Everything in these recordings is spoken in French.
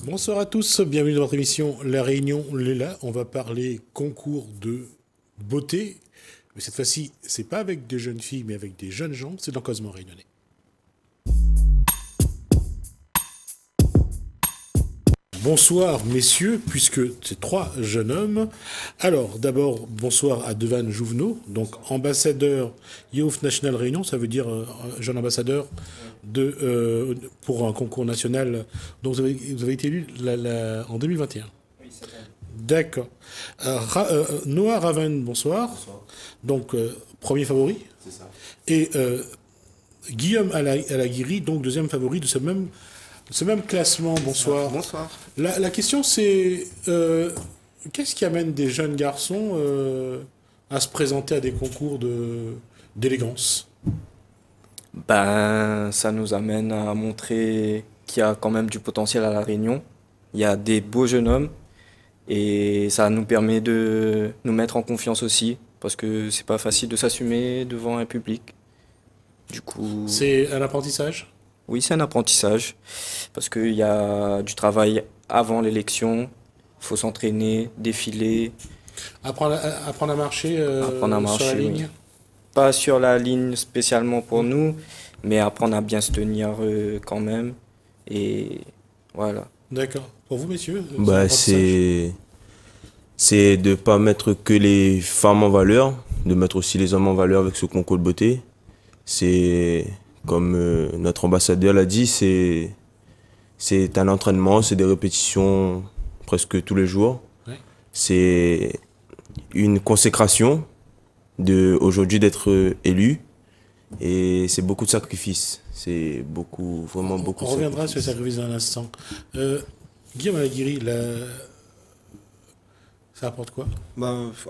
Bonsoir à tous, bienvenue dans votre émission La Réunion Léla. On va parler concours de beauté, mais cette fois-ci, c'est pas avec des jeunes filles, mais avec des jeunes gens, c'est dans Cosmo Réunionnais. Bonsoir messieurs, puisque c'est trois jeunes hommes. Alors d'abord, bonsoir à Devan Jouvenot, donc ambassadeur Youth National Réunion, ça veut dire jeune ambassadeur pour un concours national. Donc vous avez été élu en 2021. Oui, c'est vrai. D'accord. Noah Raven, bonsoir. Bonsoir. Donc premier favori. C'est ça. Et Guillaume Alaguiri, donc deuxième favori de ce même classement, bonsoir. Bonsoir. La question c'est, qu'est-ce qui amène des jeunes garçons à se présenter à des concours d'élégance? Ben, ça nous amène à montrer qu'il y a quand même du potentiel à La Réunion. Il y a des beaux jeunes hommes et ça nous permet de nous mettre en confiance aussi parce que c'est pas facile de s'assumer devant un public. Du coup, c'est un apprentissage? Oui, c'est un apprentissage parce qu'il y a du travail avant l'élection. Il faut s'entraîner, défiler. Apprendre à marcher, sur la ligne? Oui. Pas sur la ligne spécialement pour nous, mais apprendre à bien se tenir quand même. Et voilà. D'accord. Pour vous, messieurs? C'est de ne pas mettre que les femmes en valeur, de mettre aussi les hommes en valeur avec ce concours de beauté. C'est... Comme notre ambassadeur l'a dit, c'est un entraînement, c'est des répétitions presque tous les jours. Ouais. C'est une consécration aujourd'hui d'être élu et c'est beaucoup de sacrifices. C'est vraiment beaucoup de sacrifices. On reviendra sur les sacrifices dans un instant. Guillaume Alaguiri, ça apporte quoi?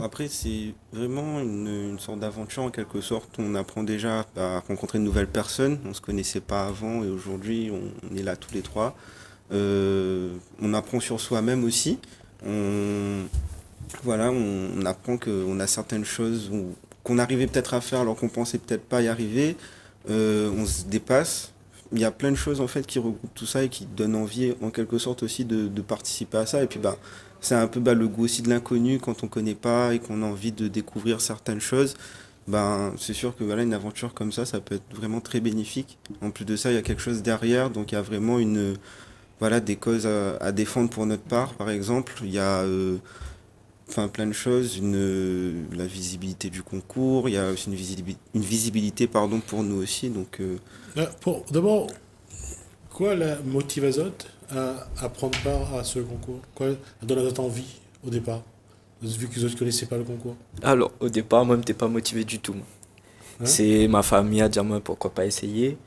Après, c'est vraiment une sorte d'aventure en quelque sorte. On apprend déjà à rencontrer de nouvelles personnes. On ne se connaissait pas avant et aujourd'hui, on est là tous les trois. On apprend sur soi-même aussi. On apprend qu'on a certaines choses qu'on arrivait peut-être à faire alors qu'on pensait peut-être pas y arriver. On se dépasse. Il y a plein de choses en fait qui regroupent tout ça et qui donnent envie en quelque sorte aussi de participer à ça. Et puis c'est un peu le goût aussi de l'inconnu quand on ne connaît pas et qu'on a envie de découvrir certaines choses. C'est sûr que une aventure comme ça peut être vraiment très bénéfique. En plus de ça, il y a quelque chose derrière, donc il y a vraiment des causes à défendre pour notre part. Par exemple, il y a plein de choses, la visibilité du concours, il y a aussi une visibilité pour nous aussi. Donc, d'abord, quoi la motive Azote à prendre part à ce concours? Quoi donne à votre envie au départ, vu que vous ne connaissez pas le concours? Alors, au départ, moi, je n'étais pas motivé du tout. Hein? C'est ma famille à dire moi pourquoi pas essayer.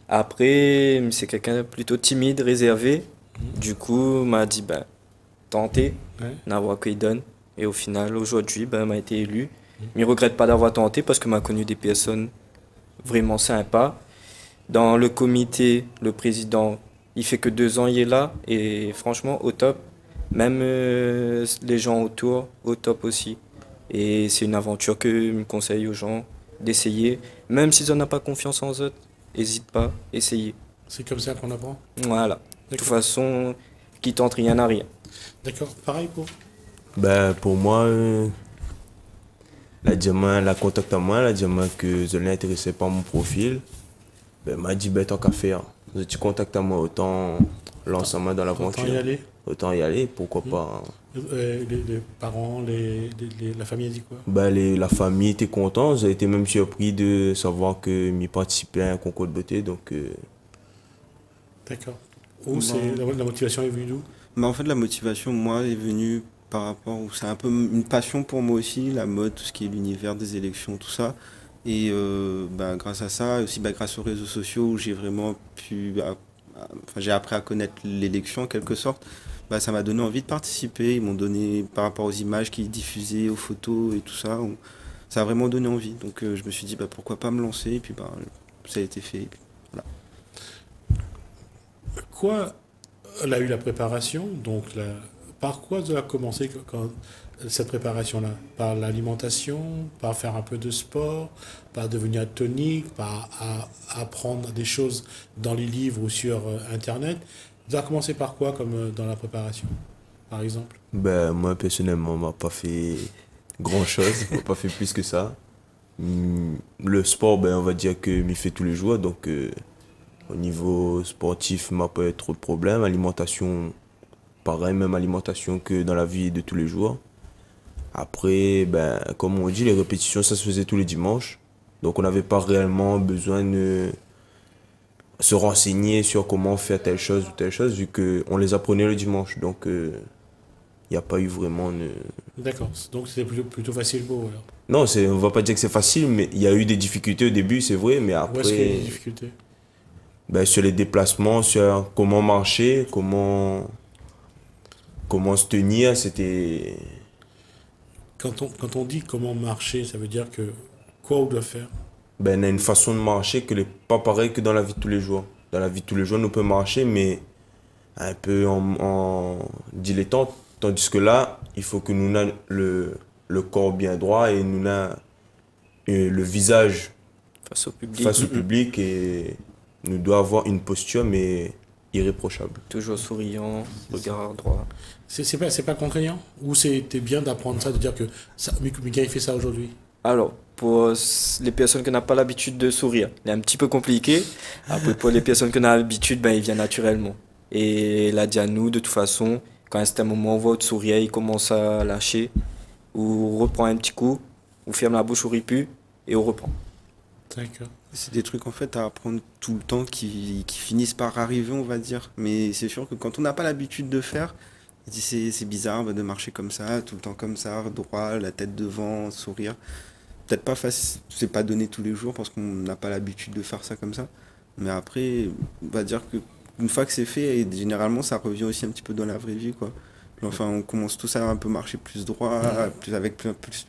Après, c'est quelqu'un plutôt timide, réservé. Du coup, m'a dit tenter, n'avoir qu'il donne. Et au final, aujourd'hui, m'a été élu. Je ne regrette pas d'avoir tenté parce que m'a connu des personnes vraiment sympas. Dans le comité, le président, il fait que 2 ans, il est là. Et franchement, au top. Même les gens autour, au top aussi. Et c'est une aventure que je me conseille aux gens d'essayer. Même s'ils n'ont pas confiance en eux, n'hésite pas, essayez. C'est comme ça qu'on apprend? Voilà. De toute façon, qui tente rien n'a rien. D'accord. Pareil pour? Pour moi, la diamant la contacte à moi, la diamant que je l'ai intéressé par mon profil. M'a dit tant qu'à faire. Si tu contactes à moi, autant l'ensemble dans l'aventure. Autant y aller, pourquoi pas. Les parents, la famille a dit quoi? La famille était contente, j'ai été même surpris de savoir que m'y participais à un concours de beauté. Donc, D'accord. La motivation est venue d'où? En fait, la motivation, moi, est venue par rapport c'est un peu une passion pour moi aussi, la mode, tout ce qui est l'univers des élections, tout ça. Et grâce à ça, aussi grâce aux réseaux sociaux où j'ai vraiment j'ai appris à connaître l'élection en quelque sorte, ça m'a donné envie de participer. Ils m'ont donné, par rapport aux images qu'ils diffusaient, aux photos et tout ça, ça a vraiment donné envie. Donc je me suis dit pourquoi pas me lancer, et puis ça a été fait. Et puis, voilà. Quoi a eu la préparation, donc par quoi vous avez commencé cette préparation-là? Par l'alimentation, par faire un peu de sport, par devenir tonique, par apprendre des choses dans les livres ou sur Internet? Vous avez commencé par quoi, comme dans la préparation, par exemple? Ben, moi, personnellement, on m'a pas fait grand-chose, on m'a pas fait plus que ça. Le sport, ben, on va dire que m'y fait tous les jours, donc au niveau sportif, m'a pas eu trop de problèmes. Alimentation, pareil, même alimentation que dans la vie de tous les jours. Après, ben, comme on dit, les répétitions, ça se faisait tous les dimanches. Donc on n'avait pas réellement besoin de se renseigner sur comment faire telle chose ou telle chose, vu qu'on les apprenait le dimanche. Donc il n'y a pas eu vraiment de... D'accord, donc c'était plutôt facile pour vous alors. Non, on va pas dire que c'est facile, mais il y a eu des difficultés au début, c'est vrai, mais Où est-ce qu'il y a eu des après, difficultés? ben, sur les déplacements, sur comment marcher, comment se tenir, c'était... Quand on dit comment marcher, ça veut dire que quoi on doit faire? Ben, on a une façon de marcher qui n'est pas pareille que dans la vie de tous les jours. Dans la vie de tous les jours, on peut marcher, mais un peu en dilettante. Tandis que là, il faut que nous ayons le corps bien droit et nous ayons le visage Face au public. face au public et nous doit avoir une posture, mais irréprochable. Toujours souriant, regard droit. C'est pas contraignant? Ou c'était bien d'apprendre ça, de dire que ça, Mika il fait ça aujourd'hui? Alors, pour les personnes qui n'ont pas l'habitude de sourire, c'est un petit peu compliqué. Après, pour les personnes qui ont l'habitude, ben, il vient naturellement. Et il a dit à nous, de toute façon, quand c'est un moment où on voit votre sourire, il commence à lâcher, ou reprend un petit coup, ou ferme la bouche, ou rit plus, et on reprend. D'accord. C'est des trucs en fait à apprendre tout le temps qui finissent par arriver, on va dire. Mais c'est sûr que quand on n'a pas l'habitude de faire, c'est bizarre bah, de marcher comme ça, tout le temps comme ça, droit, la tête devant, sourire. Peut-être pas facile, c'est pas donné tous les jours parce qu'on n'a pas l'habitude de faire ça comme ça. Mais après, on va dire que une fois que c'est fait, et généralement ça revient aussi un petit peu dans la vraie vie, quoi. Enfin, on commence tous à un peu marcher plus droit, avec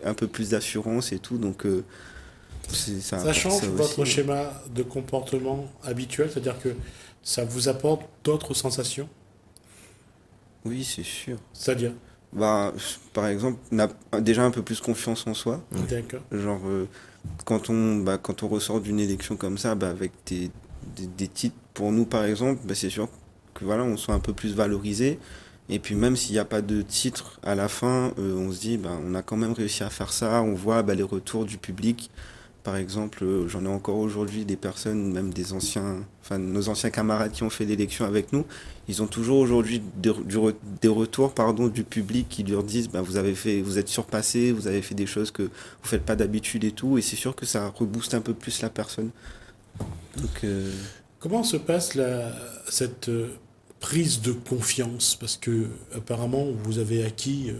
un peu plus d'assurance et tout, donc ça Ça apporte change ça votre aussi. schéma de comportement habituel, c'est-à-dire que ça vous apporte d'autres sensations? Oui, c'est sûr. C'est-à-dire? Bah, par exemple, on a déjà un peu plus confiance en soi. D'accord. Genre, quand on ressort d'une élection comme ça, bah, avec des titres, pour nous par exemple, bah, c'est sûr que voilà, on soit un peu plus valorisé. Et puis même s'il n'y a pas de titre à la fin, on se dit, bah, on a quand même réussi à faire ça. On voit bah, les retours du public. Par exemple, j'en ai encore aujourd'hui des personnes, même des anciens, enfin nos anciens camarades qui ont fait l'élection avec nous, ils ont toujours aujourd'hui des retours pardon, du public qui leur disent bah, vous êtes surpassé, vous avez fait des choses que vous faites pas d'habitude et tout, et c'est sûr que ça rebooste un peu plus la personne. Donc, Comment se passe cette prise de confiance? Parce que apparemment vous avez acquis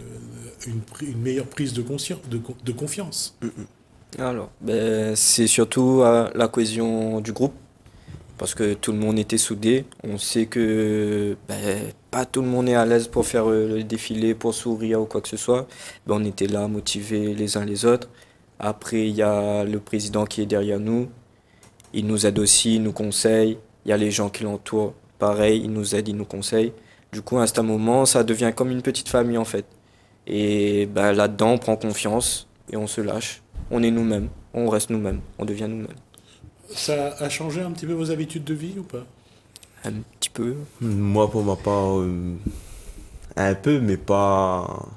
une meilleure prise de conscience, de confiance. Alors, ben, c'est surtout la cohésion du groupe, parce que tout le monde était soudé. On sait que ben, pas tout le monde est à l'aise pour faire le défilé, pour sourire ou quoi que ce soit. Ben, on était là, motivés les uns les autres. Après, il y a le président qui est derrière nous. Il nous aide aussi, il nous conseille. Il y a les gens qui l'entourent. Pareil, il nous aide, il nous conseille. Du coup, à un moment, ça devient comme une petite famille en fait. Et ben, là-dedans, on prend confiance et on se lâche. On est nous-mêmes, on reste nous-mêmes, on devient nous-mêmes. Ça a changé un petit peu vos habitudes de vie ou pas? Un petit peu. Moi, pour ma part, un peu, mais pas...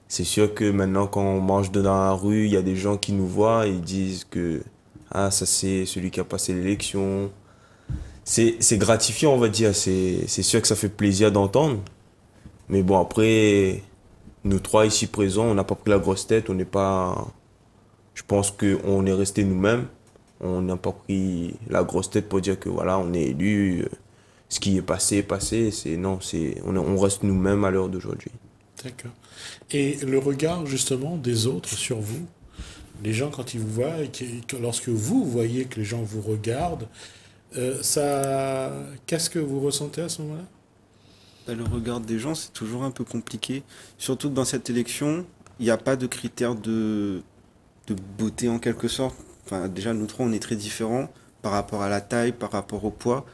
C'est sûr que maintenant, quand on marche dans la rue, il y a des gens qui nous voient et ils disent que ah, ça c'est celui qui a passé l'élection. C'est gratifiant, on va dire. C'est sûr que ça fait plaisir d'entendre. Mais bon, après, nous trois ici présents, on n'a pas pris la grosse tête. On n'est pas. Je pense qu'on est resté nous-mêmes. On n'a pas pris la grosse tête pour dire que voilà, on est élu. Ce qui est passé est passé. Non, on reste nous-mêmes à l'heure d'aujourd'hui. D'accord. Et le regard justement des autres sur vous, les gens quand ils vous voient, et lorsque vous voyez que les gens vous regardent, qu'est-ce que vous ressentez à ce moment-là? bah, le regard des gens, c'est toujours un peu compliqué. Surtout que dans cette élection, il n'y a pas de critères de beauté en quelque sorte. Enfin, déjà, nous trois, on est très différents par rapport à la taille, par rapport au poids.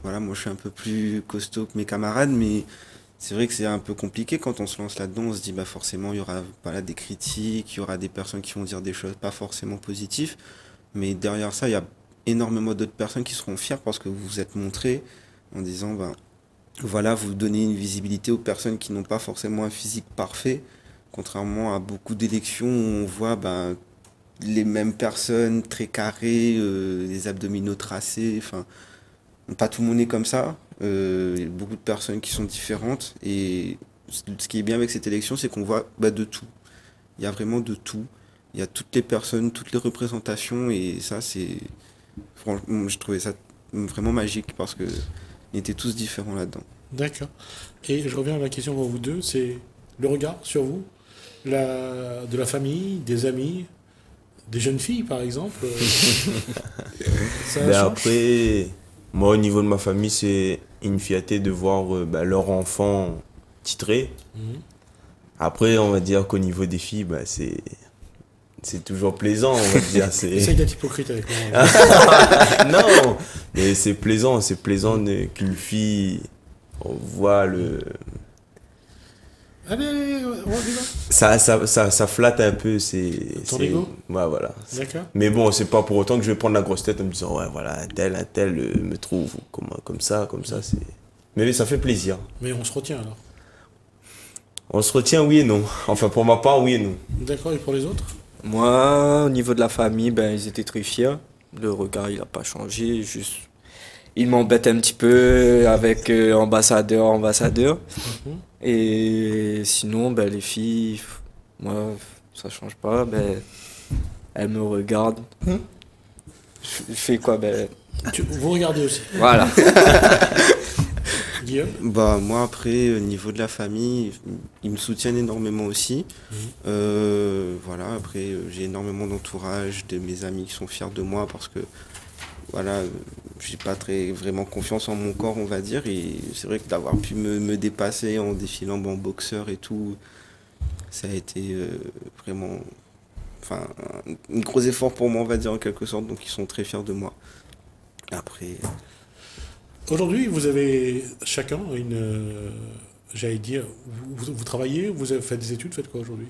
Voilà, moi, je suis un peu plus costaud que mes camarades, mais c'est vrai que c'est un peu compliqué quand on se lance là-dedans. On se dit, bah, forcément, il y aura voilà, des critiques, il y aura des personnes qui vont dire des choses pas forcément positives. Mais derrière ça, il y a énormément d'autres personnes qui seront fières parce que vous vous êtes montré en disant, ben, voilà, vous donnez une visibilité aux personnes qui n'ont pas forcément un physique parfait, contrairement à beaucoup d'élections où on voit les mêmes personnes très carrées, les abdominaux tracés, enfin, pas tout le monde est comme ça. Il y a beaucoup de personnes qui sont différentes et ce qui est bien avec cette élection, c'est qu'on voit de tout. Il y a vraiment de tout. Il y a toutes les personnes, toutes les représentations et ça, franchement, je trouvais ça vraiment magique parce que ils étaient tous différents là-dedans. D'accord. Et je reviens à la question pour vous deux, c'est le regard sur vous, de la famille, des amis, des jeunes filles par exemple. Ça change. Après, moi au niveau de ma famille, c'est une fierté de voir leur enfant titré. Après, on va dire qu'au niveau des filles, c'est toujours plaisant, on va dire. Essaye d'être hypocrite avec moi. Non, mais c'est plaisant qu'une fille voit le... Allez, on y Ça va. flatte un peu, Ton ego. Ouais, voilà. D'accord. Mais bon, c'est pas pour autant que je vais prendre la grosse tête en me disant, ouais, voilà, un tel me trouve comme ça, c'est... Mais ça fait plaisir. Mais on se retient alors. On se retient, oui et non. Enfin, pour ma part, oui et non. D'accord, et pour les autres? Moi, au niveau de la famille, ils étaient très fiers. Le regard, il n'a pas changé. Juste, ils m'embêtent un petit peu avec ambassadeur. Et sinon, les filles, moi, ça change pas. Elles me regardent. Je fais quoi? Vous regardez aussi. Voilà. Guillaume? Moi après, au niveau de la famille, ils me soutiennent énormément aussi. Voilà, après j'ai énormément d'entourage, de mes amis qui sont fiers de moi parce que voilà, j'ai pas vraiment confiance en mon corps, on va dire, et c'est vrai que d'avoir pu me dépasser en défilant en boxeur et tout, ça a été vraiment un gros effort pour moi, on va dire, en quelque sorte, donc ils sont très fiers de moi. Après... Aujourd'hui, vous avez chacun j'allais dire, vous travaillez, vous avez fait des études, faites quoi aujourd'hui?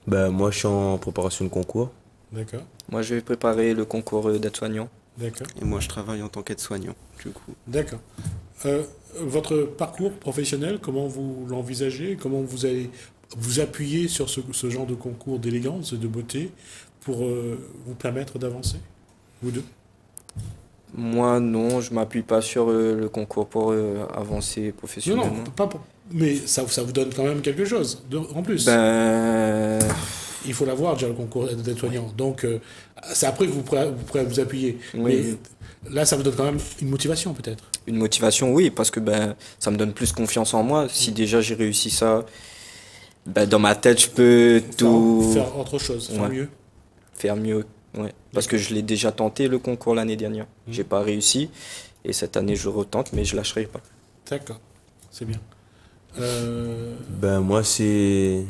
Moi, je suis en préparation de concours. D'accord, Moi, je vais préparer le concours d'aide-soignant. d'accord, Et moi je travaille en tant qu'aide-soignant, du coup. d'accord. Votre parcours professionnel, comment vous l'envisagez? Comment vous allez vous appuyer sur ce genre de concours d'élégance et de beauté pour vous permettre d'avancer, vous deux? Moi, non, je m'appuie pas sur le concours pour avancer Non, professionnellement. pas mais ça vous donne quand même quelque chose en plus. Il faut l'avoir déjà, le concours d'aide-soignant. Donc, c'est après que vous pourrez vous appuyer. Oui, Mais oui. là, ça vous donne quand même une motivation, peut-être. Une motivation, oui, parce que ça me donne plus confiance en moi. Si déjà j'ai réussi ça, dans ma tête, je peux tout Faire autre chose, faire Ouais. mieux. faire mieux. Ouais. Parce que je l'ai déjà tenté le concours l'année dernière. J'ai pas réussi. Et cette année, je retente, mais je lâcherai pas. D'accord, c'est bien. Moi, c'est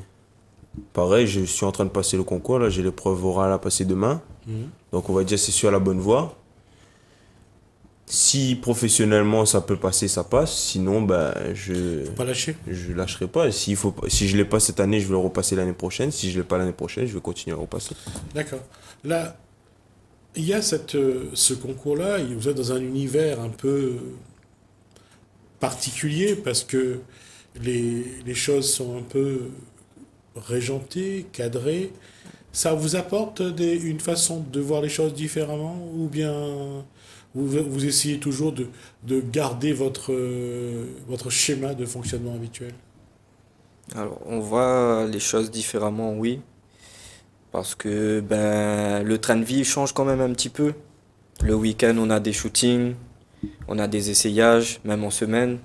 pareil, je suis en train de passer le concours, là, j'ai l'épreuve orale à passer demain. Donc, on va dire c'est sur la bonne voie. Si professionnellement ça peut passer, ça passe. Sinon, Faut pas lâcher. je lâcherai pas. Si je l'ai pas cette année, je vais le repasser l'année prochaine. Si je l'ai pas l'année prochaine, je vais continuer à repasser. D'accord. Là, il y a ce concours-là, vous êtes dans un univers un peu particulier parce que les choses sont un peu régentées, cadrées. Ça vous apporte une façon de voir les choses différemment ou bien vous essayez toujours de garder votre schéma de fonctionnement habituel? Alors, on voit les choses différemment, oui. Parce que le train de vie change quand même un petit peu. Le week-end, on a des shootings, on a des essayages, même en semaine.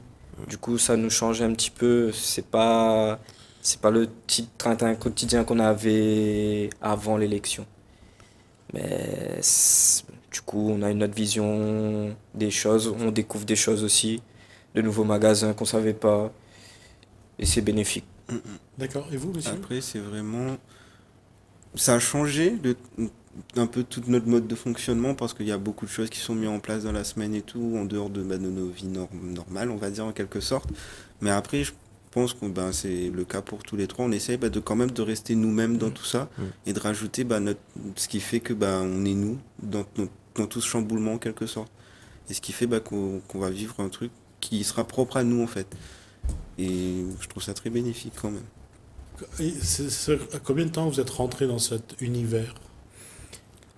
Du coup, ça nous change un petit peu. C'est pas le petit train quotidien qu'on avait avant l'élection. Mais du coup, on a une autre vision des choses. On découvre des choses aussi, de nouveaux magasins qu'on savait pas. Et c'est bénéfique. D'accord. Et vous, monsieur? Après, c'est vraiment... Ça a changé un peu tout notre mode de fonctionnement parce qu'il y a beaucoup de choses qui sont mises en place dans la semaine et tout, en dehors de nos vies normales, on va dire en quelque sorte. Mais après, je pense que c'est le cas pour tous les trois. On essaye quand même de rester nous-mêmes dans tout ça et de rajouter ce qui fait que on est nous dans tout ce chamboulement en quelque sorte. Et ce qui fait qu'on va vivre un truc qui sera propre à nous en fait. Et je trouve ça très bénéfique quand même. Et à combien de temps vous êtes rentré dans cet univers?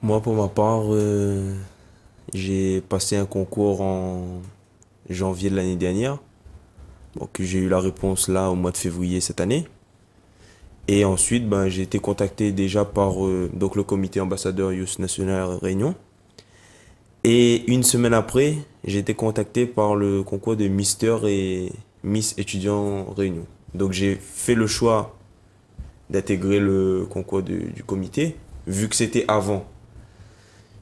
Moi, pour ma part, j'ai passé un concours en janvier de l'année dernière. Donc, j'ai eu la réponse là au mois de février cette année. Et ensuite, ben, j'ai été contacté déjà par donc le comité ambassadeur Youth National Réunion. Et une semaine après, j'ai été contacté par le concours de Mister et Miss étudiant Réunion. Donc j'ai fait le choix d'intégrer le concours du comité, vu que c'était avant.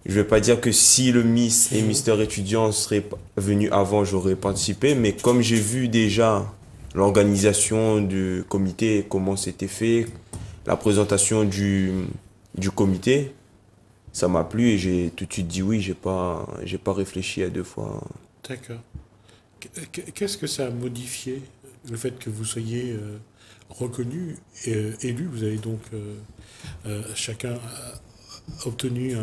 Je vais pas dire que si le Miss et Mister étudiant seraient venus avant, j'aurais participé, mais comme j'ai vu déjà l'organisation du comité, comment c'était fait, la présentation du comité, ça m'a plu et j'ai tout de suite dit oui, j'ai pas réfléchi à deux fois. D'accord. Qu'est-ce que ça a modifié, le fait que vous soyez reconnu et élu? Vous avez donc chacun obtenu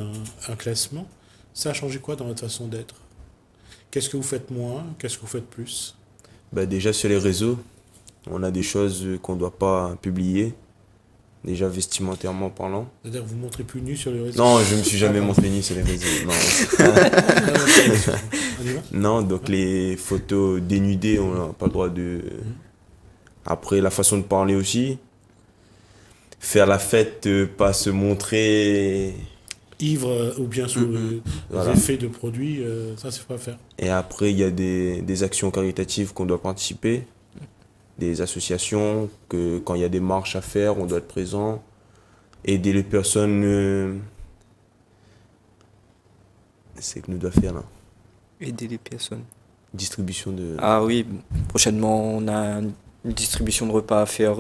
un classement. Ça a changé quoi dans votre façon d'être? Qu'est-ce que vous faites moins? Qu'est-ce que vous faites plus? Bah déjà sur les réseaux, on a des choses qu'on ne doit pas publier, déjà vestimentairement parlant. C'est-à-dire que vous ne montrez plus nu sur les réseaux? Non, je me suis jamais montré nu sur les réseaux. Non. On y va? Non, donc les photos dénudées, on n'a pas le droit de... Après, la façon de parler aussi. Faire la fête, pas se montrer. Ivre ou bien sous les Voilà. effets de produits, ça c'est pas faire. Et après, il y a des actions caritatives qu'on doit participer. Des associations, que quand il y a des marches à faire, on doit être présent. Aider les personnes. C'est que nous devons faire là. Aider les personnes. Distribution de... Ah oui, prochainement, on a une distribution de repas à faire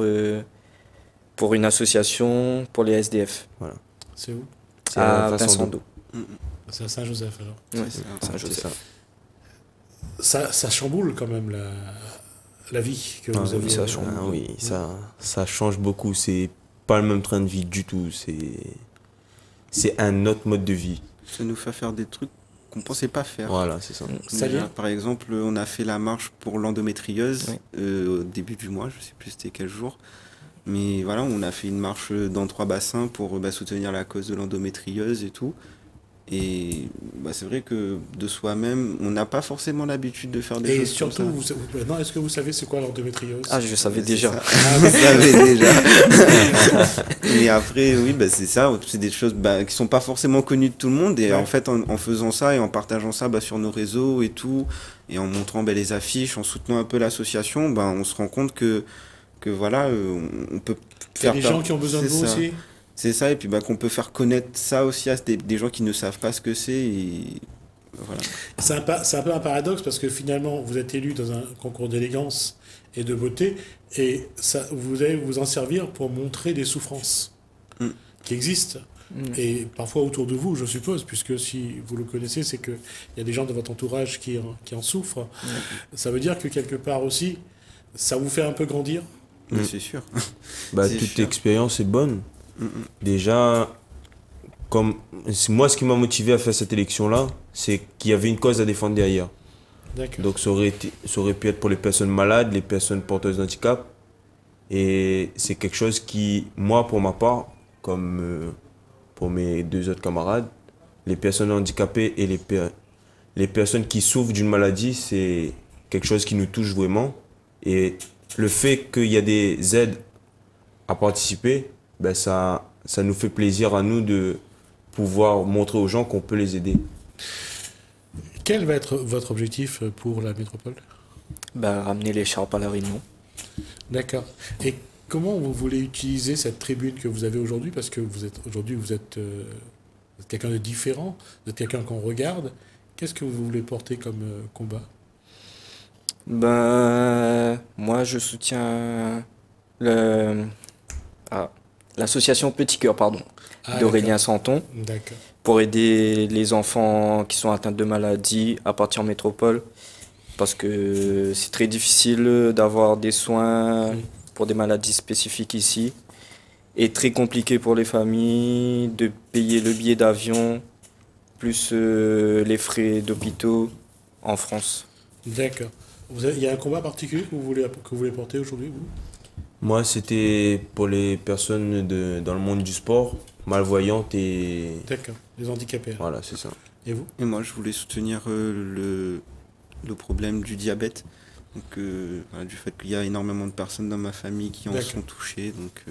pour une association pour les SDF. Voilà. C'est où? C'est À Vincent Vincent d'Eau. d'Eau. C'est à Saint-Joseph alors. Ouais, C'est ça. Saint-Joseph. C'est ça. Ça chamboule quand même la vie que Ah vous oui, avez. ça change. Ah oui, ça change beaucoup. C'est pas le même train de vie du tout. C'est un autre mode de vie. Ça nous fait faire des trucs qu'on pensait pas faire. Voilà, c'est ça. Ça Déjà, vient. par exemple, on a fait la marche pour l'endométriose Oui. au début du mois, je sais plus c'était quel jour. Mais voilà, on a fait une marche dans 3 bassins pour soutenir la cause de l'endométriose et tout. Et c'est vrai que de soi-même, on n'a pas forcément l'habitude de faire des Et choses surtout, comme ça. maintenant, est-ce que vous savez c'est quoi l'endométriose? Ah, je savais C'est déjà. ça. Ah, vous savez déjà. Et après, oui, c'est ça. C'est des choses qui sont pas forcément connues de tout le monde. Et Ouais. en fait, en faisant ça et en partageant ça sur nos réseaux et tout, et en montrant les affiches, en soutenant un peu l'association, on se rend compte que voilà, on peut Il y a faire... des gens qui ont besoin de C'est vous ça. aussi. C'est ça, et puis qu'on peut faire connaître ça aussi à des gens qui ne savent pas ce que c'est. Et voilà. C'est un peu un paradoxe parce que finalement, vous êtes élu dans un concours d'élégance et de beauté et vous allez vous en servir pour montrer des souffrances qui existent. Et parfois autour de vous, je suppose, puisque si vous le connaissez, c'est qu'il y a des gens de votre entourage qui en souffrent. Ça veut dire que quelque part aussi, ça vous fait un peu grandir. Mais c'est sûr. C'est Toute sûr. expérience est bonne. Déjà, moi, ce qui m'a motivé à faire cette élection-là, c'est qu'il y avait une cause à défendre derrière. D'accord. Donc ça aurait pu être pour les personnes malades, les personnes porteuses d'handicap. Et c'est quelque chose qui, moi, pour ma part, comme pour mes 2 autres camarades, les personnes handicapées et les personnes qui souffrent d'une maladie, c'est quelque chose qui nous touche vraiment. Et le fait qu'il y a des aides à participer, ça nous fait plaisir à nous de pouvoir montrer aux gens qu'on peut les aider. Quel va être votre objectif pour la métropole? Ramener l'écharpe à La Réunion. D'accord. Et comment vous voulez utiliser cette tribune que vous avez aujourd'hui? Parce que aujourd'hui, vous êtes quelqu'un de différent, vous êtes quelqu'un qu'on regarde. Qu'est-ce que vous voulez porter comme combat? Moi, je soutiens l'association Petit Cœur, d'Aurélien Santon, D'accord. pour aider les enfants qui sont atteints de maladies à partir en métropole. Parce que c'est très difficile d'avoir des soins pour des maladies spécifiques ici. Et très compliqué pour les familles de payer le billet d'avion, plus les frais d'hôpitaux en France. D'accord. Il y a un combat particulier que vous voulez porter aujourd'hui, vous? Moi, c'était pour les personnes dans le monde du sport, malvoyantes et... D'accord, les handicapés. Voilà, c'est ça. Et vous? Et moi, je voulais soutenir le problème du diabète. Donc, voilà, du fait qu'il y a énormément de personnes dans ma famille qui en sont touchées. Donc,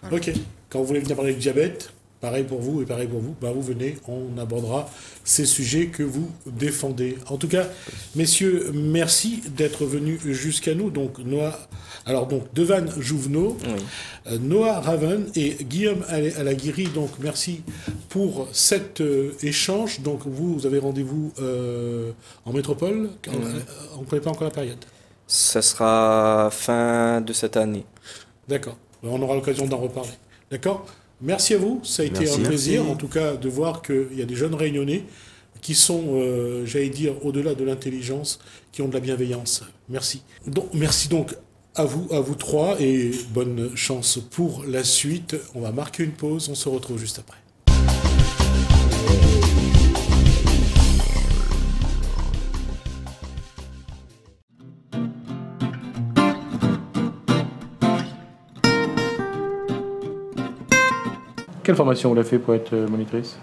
voilà. Ok, quand vous voulez venir parler du diabète, pareil pour vous et pareil pour vous, bah vous venez, on abordera ces sujets que vous défendez. En tout cas, messieurs, merci d'être venus jusqu'à nous. Donc, Devan Jouvenot, Oui. Noah Raven et Guillaume Alaguiri. Donc, merci pour cet échange. Donc, vous avez rendez-vous en métropole. On ne connaît pas encore la période. Ça sera fin de cette année. D'accord. On aura l'occasion d'en reparler. D'accord? Merci à vous. Ça a été un plaisir, en tout cas, de voir qu'il y a des jeunes Réunionnais qui sont, j'allais dire, au-delà de l'intelligence, qui ont de la bienveillance. Merci. Donc, merci donc à vous trois, et bonne chance pour la suite. On va marquer une pause. On se retrouve juste après. Quelle formation vous avez fait pour être monitrice?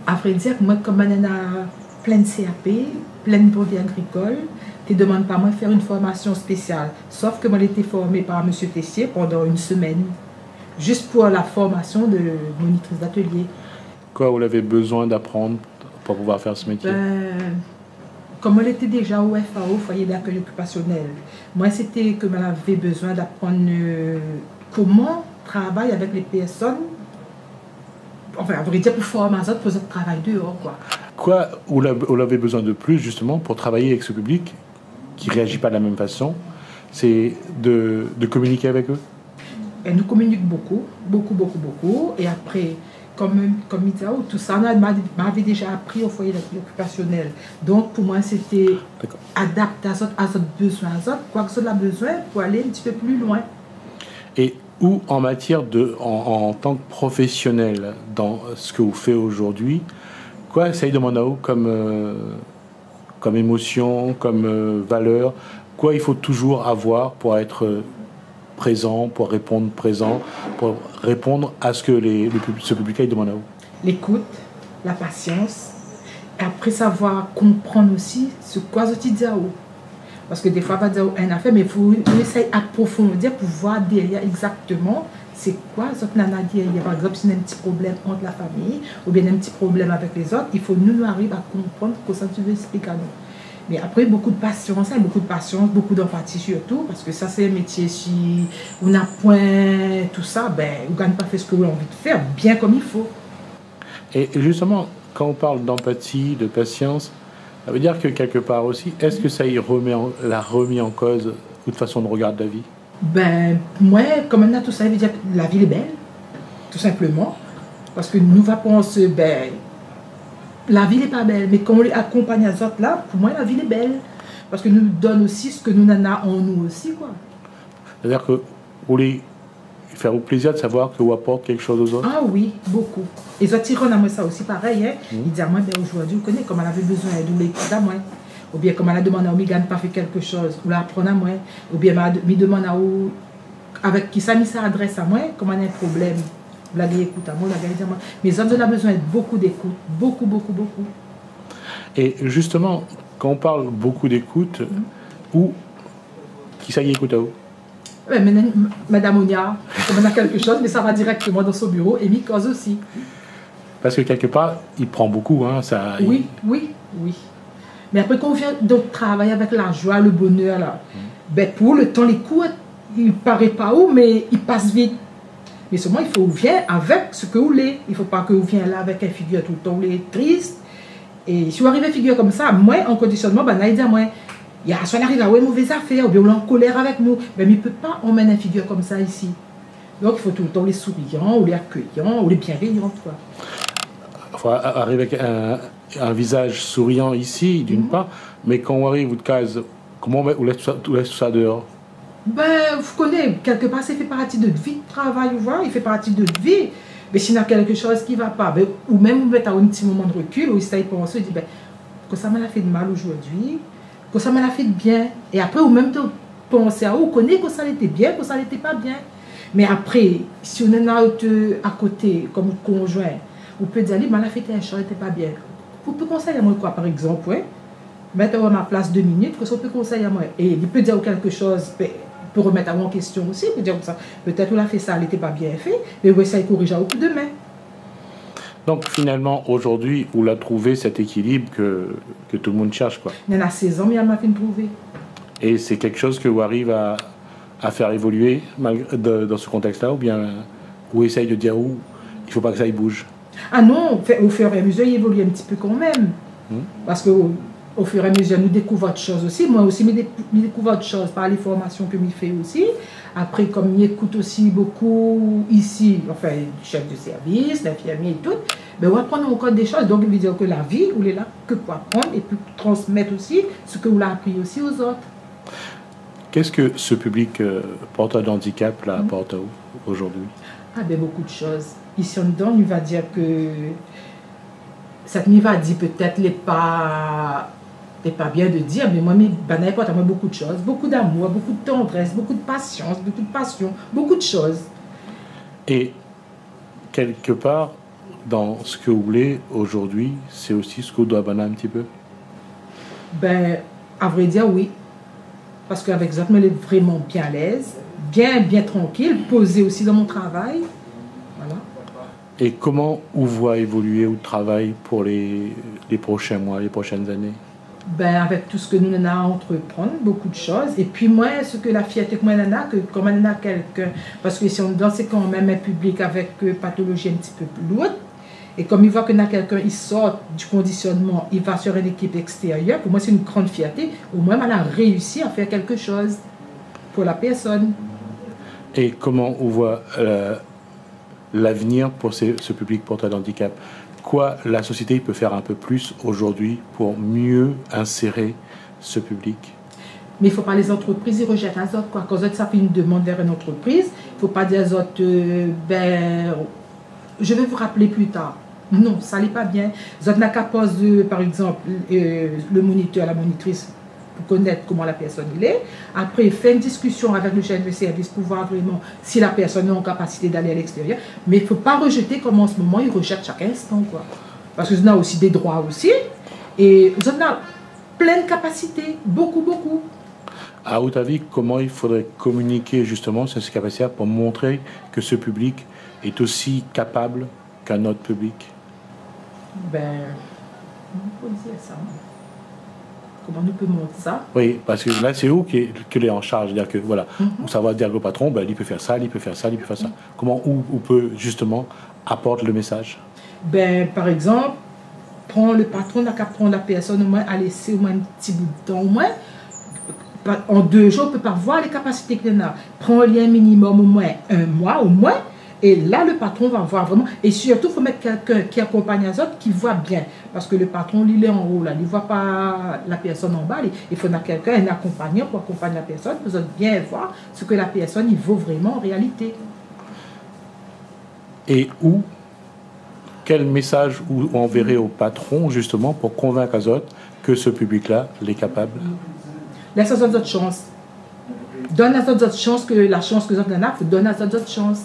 À vrai dire, moi, comme on a plein de CAP, plein de brevets agricoles, tu ne demandes pas moi de faire une formation spéciale. Sauf que moi, j'ai été formée par M. Tessier pendant une semaine, juste pour la formation de monitrice d'atelier. Quoi vous avez besoin d'apprendre pour pouvoir faire ce métier? Comme elle était déjà au FAO, foyer d'accueil occupationnel, moi, c'était que j'avais besoin d'apprendre comment travailler avec les personnes, enfin, à vrai dire, pour former les autres, pour autres travail dehors, quoi. Quoi vous avez besoin de plus, justement, pour travailler avec ce public qui ne réagit pas de la même façon? C'est de communiquer avec eux? Elle nous communique beaucoup. Et après, comme Mitao, tout ça, m'avait déjà appris au foyer d'accueil occupationnel. Donc, pour moi, c'était adapter à notre besoin, quoi que ce soit besoin, pour aller un petit peu plus loin. Et ou en matière en tant que professionnel dans ce que vous faites aujourd'hui, quoi ça demande à vous comme émotion, comme valeur, quoi il faut toujours avoir pour être présent, pour répondre présent, pour répondre à ce que ce public demande à vous? L'écoute, la patience, et après savoir comprendre aussi ce quoi je dis à vous. Parce que des fois, on va dire une affaire, mais il faut essayer d'approfondir pour voir derrière exactement c'est quoi ce que nana dit. Par exemple, si y a un petit problème entre la famille ou bien un petit problème avec les autres, il faut nous arriver à comprendre que ça tu veux expliquer à nous. Mais après, beaucoup de patience, beaucoup d'empathie surtout, parce que ça, c'est un métier, si on n'a point tout ça, on ne gagne pas fait ce que vous avez envie de faire, bien comme il faut. Et justement, quand on parle d'empathie, de patience, ça veut dire que quelque part aussi, est-ce que ça l'a remis en cause votre façon de regarder la vie? Moi, comme on a tout ça, ça veut dire que la vie est belle, tout simplement. Parce que nous va penser, la vie n'est pas belle, mais quand on accompagne les autres là, pour moi, la vie est belle. Parce que nous donne aussi ce que nous en avons en nous aussi, quoi. C'est-à-dire que vous voulez faire au plaisir de savoir que vous apportez quelque chose aux autres? Ah oui, beaucoup. Et ça tire à moi ça aussi pareil. Hein. Il dit à moi, aujourd'hui, vous connaissez comme elle avait besoin de l'écoute à moi. Ou bien comme elle a demandé à moi, il pas fait quelque chose, ou l'apprendre à moi. Ou bien il demande à où, avec qui ça s'adresse à moi, comme elle a un problème. La gars écoute à moi, la gars dit à moi. Mais hommes, on a besoin de beaucoup d'écoute. Beaucoup. Et justement, quand on parle beaucoup d'écoute, ou qui ça y écoute à vous? Madame Onia, comme on a quelque chose, mais ça va directement dans son bureau et Mikos aussi. Parce que quelque part, il prend beaucoup. Hein, ça, oui. Mais après, quand on vient donc travailler avec la joie, le bonheur, là, pour le temps, les coups, il ne paraît pas où, mais il passe vite. Mais seulement, il faut venir avec ce que vous voulez. Il ne faut pas que vous veniez là avec une figure tout le temps, vous êtes triste. Et si vous arrivez à une figure comme ça, moi, en conditionnement, il dit à moi, il y a soit arrive à une mauvaise affaire, ou bien on est en colère avec nous. Mais il ne peut pas emmener une figure comme ça ici. Donc, il faut tout le temps les souriants, ou les accueillants, ou les bienveillants, quoi. Il faut arriver avec un visage souriant ici, d'une part, mais quand on arrive, vous case, comment on laisse tout ça dehors? Vous connaissez, quelque part, ça fait partie de vie de travail, vous voyez, il fait partie de vie. Mais s'il y a quelque chose qui ne va pas, ou même vous mettez à un petit moment de recul, ou ça y pense, il dit, que ça m'a fait de mal aujourd'hui, que ça m'a fait bien. Et après, ou même te penser à, ou connaît que ça n'était bien, que ça n'était pas bien. Mais après, si on est à côté, comme conjoint, on peut dire, m'a fait un chose, n'était pas bien. Vous pouvez conseiller à moi quoi, par exemple, ouais? Mettre à ma place 2 minutes, que ça peut conseiller à moi. Et il peut dire quelque chose, peut remettre à moi en question aussi, peut dire ça. Peut-être qu'on a fait ça, elle n'était pas bien fait, mais oui, ça corrige au coup de main. Donc finalement, aujourd'hui, on a trouvé cet équilibre que tout le monde cherche, quoi. Il y en a 16 ans, mais elle m'a fait trouver. Et c'est quelque chose que vous arrivez à faire évoluer dans ce contexte-là, ou bien vous essayez de dire où il ne faut pas que ça y bouge? Ah non, au fur et à mesure, il évolue un petit peu quand même. Parce que au fur et à mesure, nous découvrons autre chose aussi. Moi aussi, je découvre autre chose par les formations que je fais aussi. Après, comme il écoute aussi beaucoup ici, enfin, le chef de service, l'infirmier et tout, ben, on apprend encore des choses. Donc, il veut dire que la vie, on est là que pour apprendre et pour transmettre aussi ce que vous l'avez appris aussi aux autres. Qu'est-ce que ce public porteur de handicap là, apporte aujourd'hui? Ah ben, beaucoup de choses. Ici, en dedans, il va dire que cette nuit va dire peut-être n'est pas bien de dire, mais moi, il apporte à moi beaucoup de choses, beaucoup d'amour, beaucoup de tendresse, beaucoup de patience, beaucoup de passion, beaucoup de choses. Et quelque part, dans ce que vous voulez aujourd'hui, c'est aussi ce que vous doit banner un petit peu? Ben, à vrai dire, oui. Parce qu'avec ça, je suis vraiment bien à l'aise, bien tranquille, posée aussi dans mon travail. Voilà. Et comment vous voit évoluer le travail pour les prochains mois, les prochaines années? Ben, avec tout ce que nous avons à entreprendre, beaucoup de choses. Et puis moi, ce que la fierté que moi, que comme on a quelqu'un, parce que si on dans c'est quand même un public avec pathologie un petit peu plus lourde, et comme il voit qu'on a quelqu'un, il sort du conditionnement, il va sur une équipe extérieure, pour moi c'est une grande fierté, au moins on a réussi à faire quelque chose pour la personne. Et comment on voit l'avenir pour ce public porteur de handicap? Quoi la société peut faire un peu plus aujourd'hui pour mieux insérer ce public? Mais il ne faut pas les entreprises, ils rejettent les autres. Quand les autres, ça fait une demande vers une entreprise, il ne faut pas dire aux autres, ben, je vais vous rappeler plus tard. Non, ça n'est pas bien. Les autres n'ont qu'à poser, par exemple, le moniteur, la monitrice, pour connaître comment la personne il est. Après, faire une discussion avec le chef de service pour voir vraiment si la personne est en capacité d'aller à l'extérieur. Mais il ne faut pas rejeter comme en ce moment, ils rejettent chaque instant, quoi. Parce que nous avons aussi des droits aussi. Et nous avons plein de capacités, beaucoup. À votre avis, comment il faudrait communiquer justement sur ces capacités pour montrer que ce public est aussi capable qu'un autre public? Ben, on peut dire ça. Comment nous pouvons montrer ça? Oui, parce que là, c'est vous qui est en charge. C'est-à-dire que, voilà, ça va dire au patron, ben, il peut faire ça, il peut faire ça, il peut faire ça. Comment on peut, justement, apporter le message? Ben, par exemple, le patron n'a qu'à prendre la personne au moins à laisser au moins un petit bout de temps, au moins. En 2 jours, on ne peut pas voir les capacités qu'il a. Prends un lien minimum au moins 1 mois, au moins. Et là, le patron va voir vraiment. Et surtout, il faut mettre quelqu'un qui accompagne les autres, qui voit bien. Parce que le patron, il est en haut, là. Il ne voit pas la personne en bas. Il faut quelqu'un, un accompagnant pour accompagner la personne. Vous allez bien voir ce que la personne, il vaut vraiment en réalité. Et quel message vous enverrez au patron, justement, pour convaincre les autres que ce public-là est capable? Laisse aux autres chances. Donne à aux autres chances que la chance que les autres en ont, donne à aux autres chances.